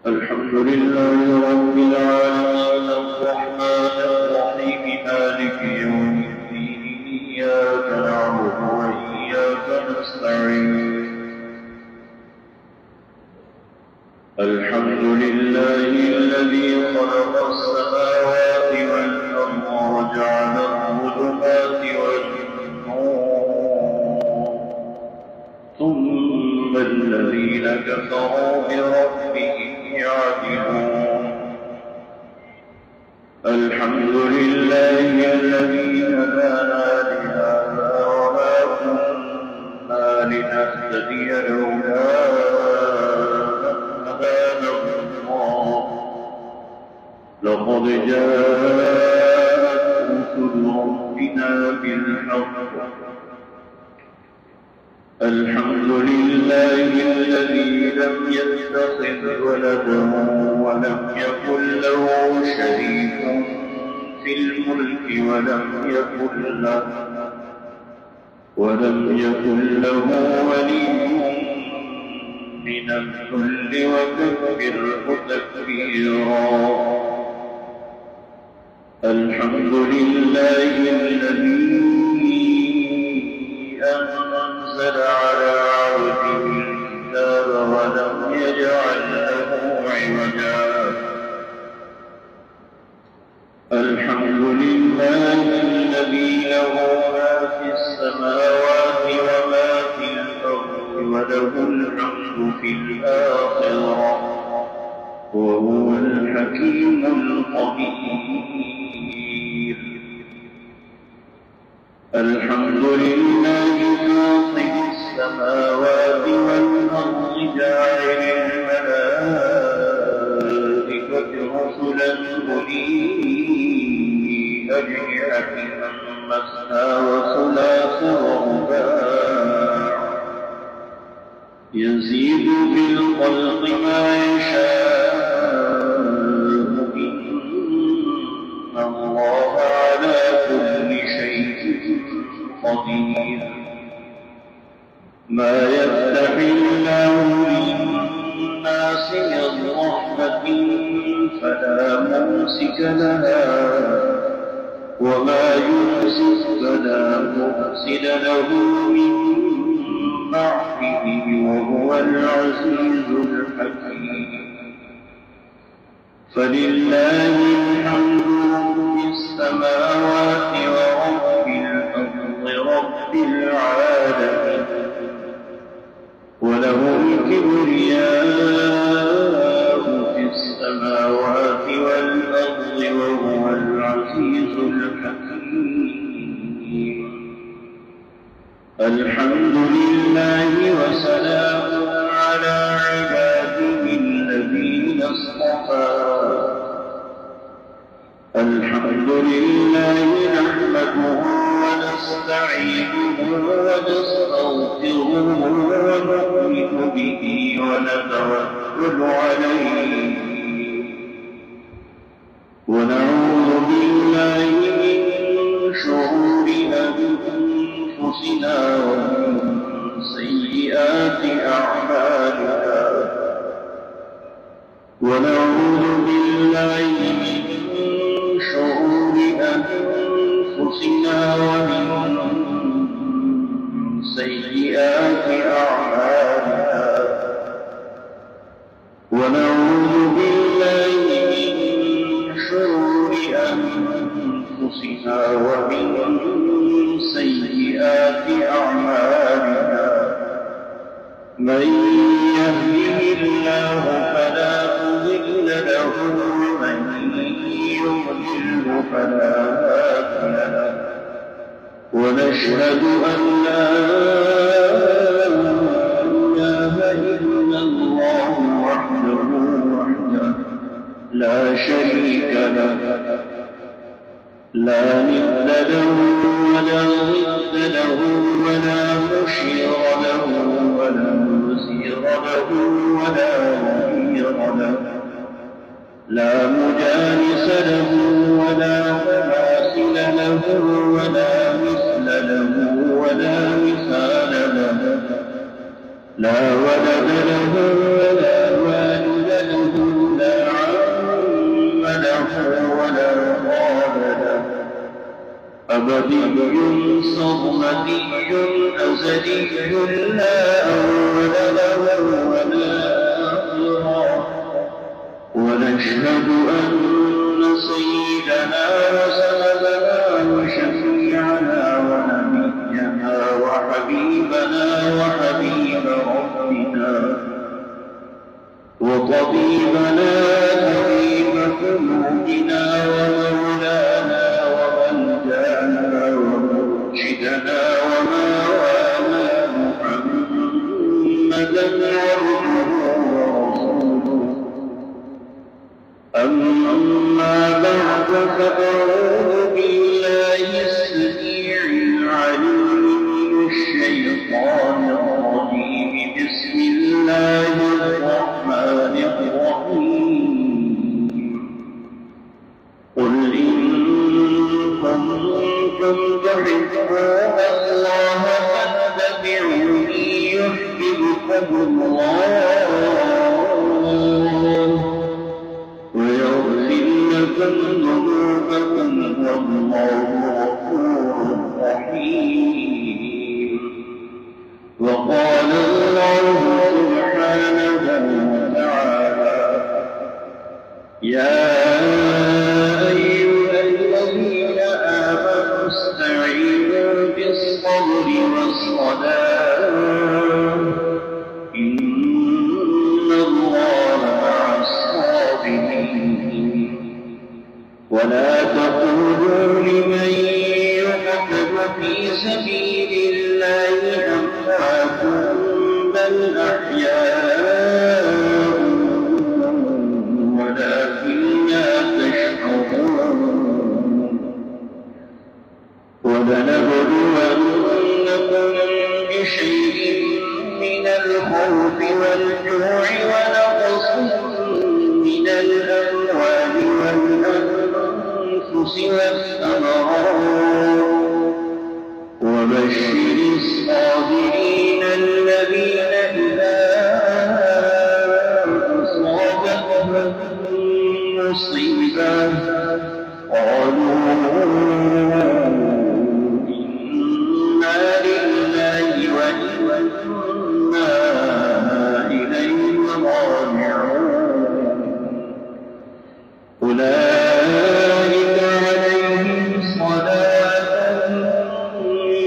الحمد لله رب العالمين الرحمن الرحيم مالك يوم الدين إياك نعبد وإياك نستعين الحمد لله الذي خلق السماوات والأرض وجعل الظلمات والنور ثم الذين كفروا بربهم يعدلون الحمد لله الذي هدانا لهذا وما كنا لنهتدي لولا أن هدانا الله لقد جاءت رسل ربنا بالحق الحمد لله الذي لم يتخذ ولدا ولم يكن له شريك في الملك ولم يكن له ولي من الذل وكبره تكبيرا الحمد لله الذي أنزل على عبده الكتاب ولم يجعل له عوجا الحمد لله الذي له ما في السماوات وما في الأرض وله الحمد في الآخرة وهو الحكيم الخبير الحمد لله فاطر السماوات والأرض جاعل الملائكة رسلا أولي أجنحة مثنى وثلاث ورباع يزيد في الخلق ما يشاء إن الله على كل شيء قدير ما يفتح الله للناس من رحمة فلا ممسك لها وما يمسك فلا مرسل له من بعده وهو العزيز الحكيم فلله الحمد رب السماوات ورب الأرض رب العالمين وله الكبرياء في السماوات والأرض وهو العزيز الحكيم الحمد لله وسلام على عباده الذين اصطفى الحمد لله نحمده ونستعينه ونستغفره ونؤمن به ونتوكل عليه ونعوذ بالله من شرور أنفسنا ومن سيئات أعمالنا ونعوذ بالله من شرور أنفسنا ومن سيئات أعمالنا ونعوذ بالله من شرور أنفسنا ومن سيئات أعمالنا من يهده الله فلا مضل له ومن يضلله فلا هادي له ونشهد أن لا إله إلا الله وحده لا شريك له لا ند له ولا ضد له ولا مشير له ولا وزير له ولا ظهير له لا مجالس له ولا مماثل له ولا مثل له ولا مثال له لا ولد له ولا والد له لا عم له ولا خال له أبدي صمدي أزلي لا أول له ولا آخر ونشهد أن سيدنا وسندنا وشفيعنا ونبينا وحبيبنا وحبيب ربنا وطبيبنا طبيب قلوبنا ومولانا وملجانا ومرشدنا وما والى محمدا عبده ورسوله أما بعد فأعوذ بالله السميع العليم من الشيطان الرجيم بسم الله الرحمن الرحيم قل إن كنتم تحبون الله فاتبعوني يحببكم الله ويغفر لكم ذنوبكم والله غفور رحيم وقال الله سبحانه وتعالى يا أيها الذين آمنوا استعينوا بالصبر والصلاة إن الله مع الصابرين ولا تقولوا لمن يقتل في سبيل الله أموات بل أحياء ولكن لا تشعرون ولنبلونكم بشيء من الخوف والجوع ونقص من الأموال والأنفس والثمرات وبشر الصابرين الذين إذا أصابتهم مصيبة قالوا إنا لله وإنا إليه راجعون أولئك عليهم صلاة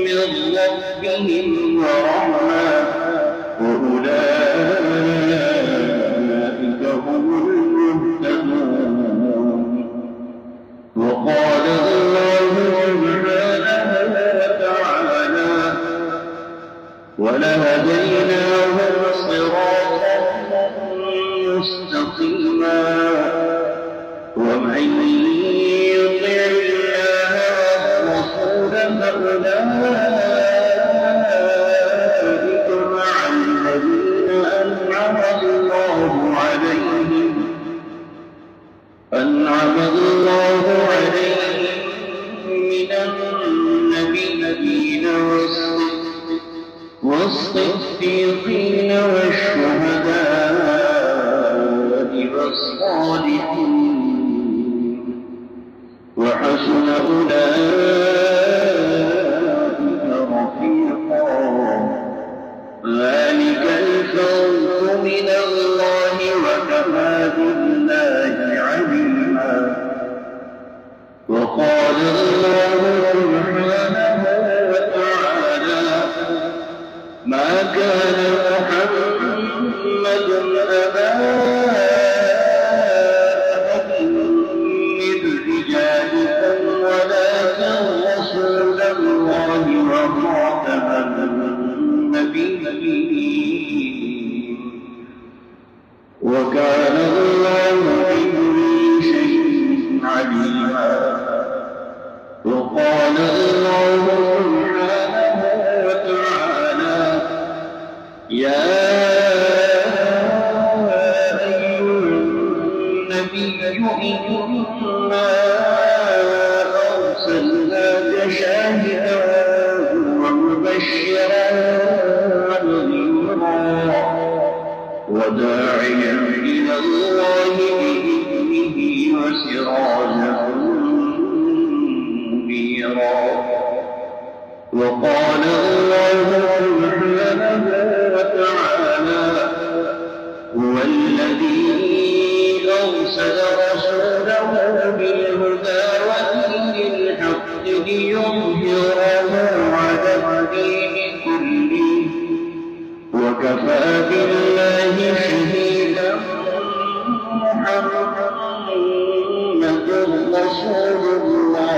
من ربهم ورحمة وأولئك هم المهتدون وقال الله سبحانه وتعالى ولهديناهم صراطا مستقيما ومن يطع الله والرسول فأولئك مع الذين أنعم الله عليهم من النبيين والصديقين والشهداء والصالحين وحسن أولئك رفيقا ذلك الفضل من الله وكفى بالله عليما وقال الله سبحانه وتعالى ما كان محمد أبا أحد من رجالكم ولكن مبشرا ونذيرا وداعيا إلى الله بإذنه وسراجا منيرا. وقال الله سبحانه وتعالى: هو الذي أرسل رسوله بالهدى ودين الحق ليظهره على الدين كله وكفى بالله شهيدا. محمد رسول الله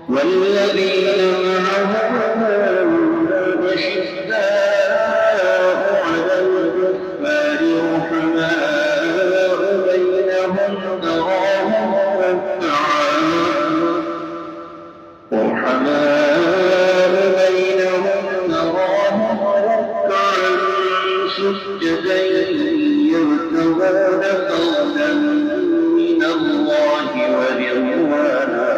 والذين معه أشداء على الكفار رحماء بينهم تراهم ركعا سجدا يبتغون فضلا من الله ورضوانا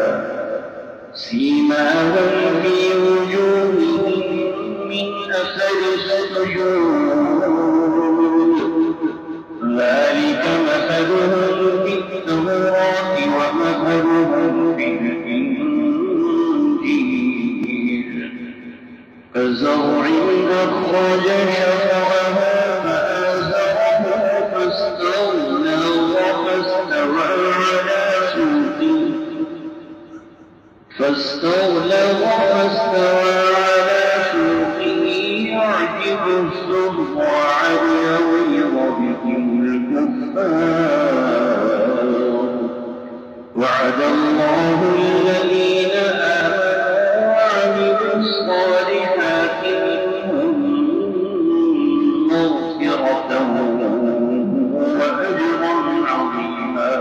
سيماهم في وجوههم من أثر السجود ذلك مثلهم في التوراة ومثلهم في الإنجيل كزرع أخرج شطأه فآزره فاستغلظ فاستوى على سوقه يعجب الزرع ليغيظ بهم الكفار. وعد الله الذين آمنوا وعملوا الصالحات منهم مغفرة وأجرا عظيما.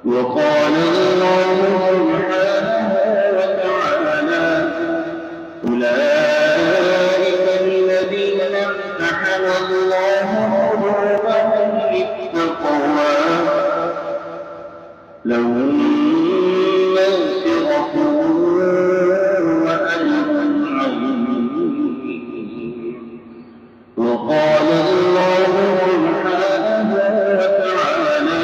وقال الله سبحانه وتعالى: أولئك الذين امتحن الله قلوبهم للتقوى لهم مغفرة وأجر عظيم. وقال الله سبحانه وتعالى: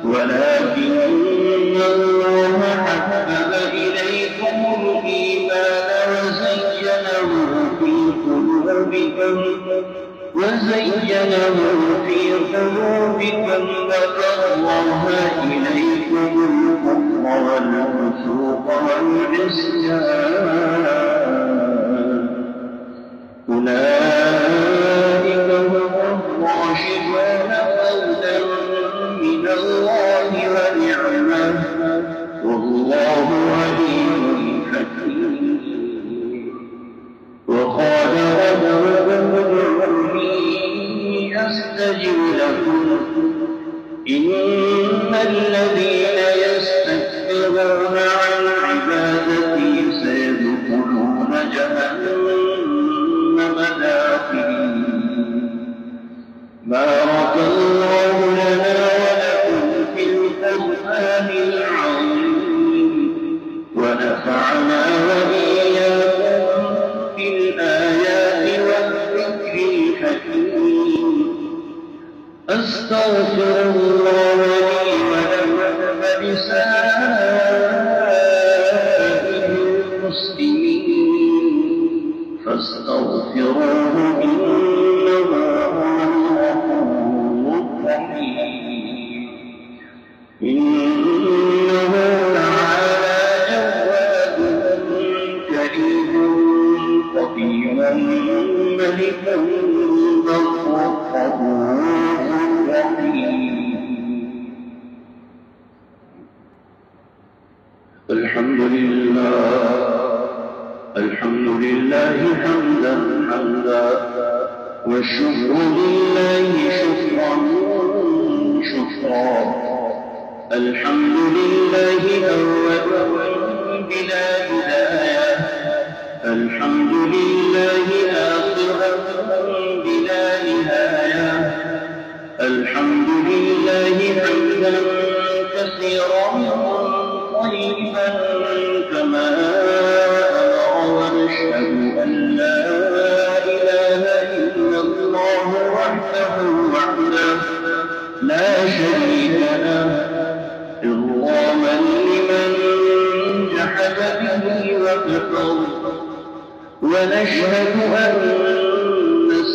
ولكن الله حبب إليكم الإيمان وزينه في قلوبكم وكره إليكم الكفر والفسوق والعصيان أولئك هم الراشدون فضلا من الله ونعمة والله عليم حكيم. وقال ربكم ادعوني أستجب لكم إن الذين يستكبرون عن عبادتي سيدخلون جهنم داخلين. بارك الله لنا ولكم في القرآن العظيم ونفعنا وإياكم بالآيات والذكر الحكيم. أستغفر الله لي ولكم ولسائر المسلمين فاستغفروه إنه هو الغفور الرحيم. إنه تعالى جواد كريم قدير ملك بر الحمد لله حمدا والشكر لله شكرا. الحمد لله أولا بلا بداية، الحمد لله آخرا بلا نهاية، الحمد لله حمدا كثيرا طيبا كما وأشهد أن لا إله إلا الله وحده لا شريك له إرغاما لمن جحد به وكفر ونشهد أن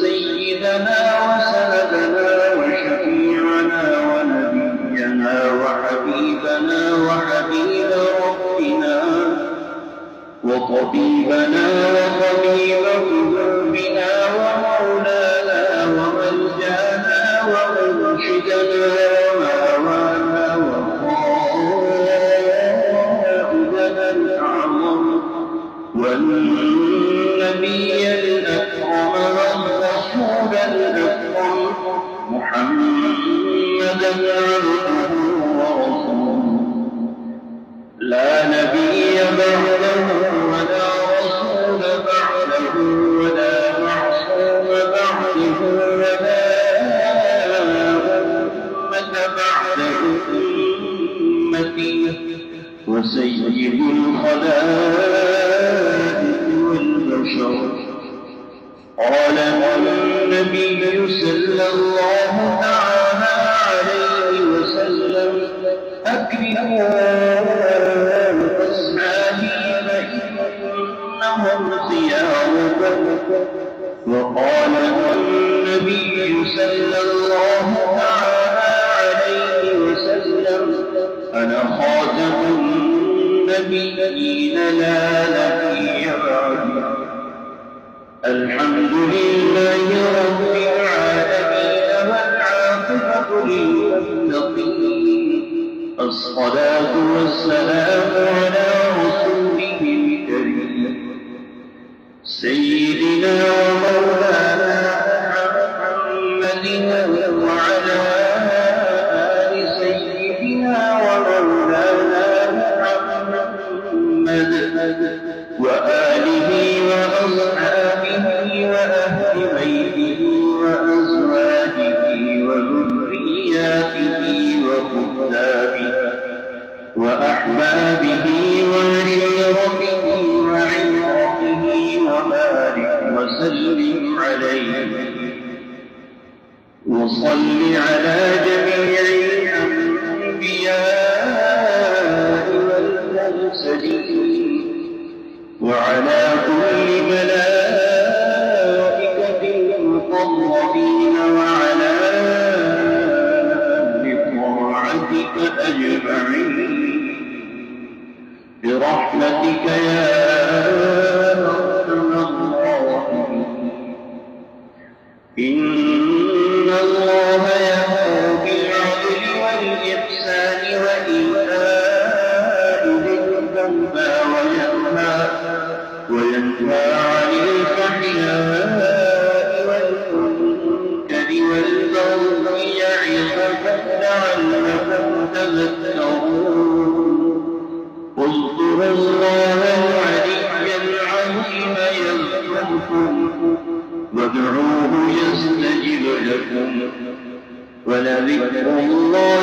سيدنا وسندنا وشفيعنا ونبينا وحبيبنا وحبيب ربنا وطبيبنا وطبيب قلوبنا ومولانا وملجانا ومرشدنا ومأوانا وقائدنا الأعظم والنبي الأكرم والرسول الأكرم محمدا عبده ورسوله لا نبي بعده ولا رسول بعده ولا معصوم بعده ولا أمة بعد أمته وسيد الخلائق والبشر قال النبي صلى الله تعالى عليه وسلم أكرموا أصحابي فإنهم خياركم وقال النبي صلى الله تعالى عليه وسلم أنا خاتم النبيين لا نبي بعدي الحمد لله رب العالمين والعاقبة للمتقين الصلاة والسلام على رسوله الكريم سيدنا ومولانا محمد وعلى آل سيدنا ومولانا محمد وآله وأصحابه وأهل بيته وأزواجه وذرياته وكتابه وأحبابه وعشيرته وعترته وبارك وسلم عليه وصل على جميع الأنبياء والمرسلين وعلى كل ملائكة المقربين وعلى أهل طاعتك أجمعين برحمتك يا أرحم الراحمين إن الله يأمر بالعدل والإحسان وإيتاء ذي القربى وينهى عن الفحشاء والمنكر والبغي يعظكم لعلكم تذكرون اذكروا الله العلي العظيم يذكركم وادعوه يستجب لكم ولذكر الله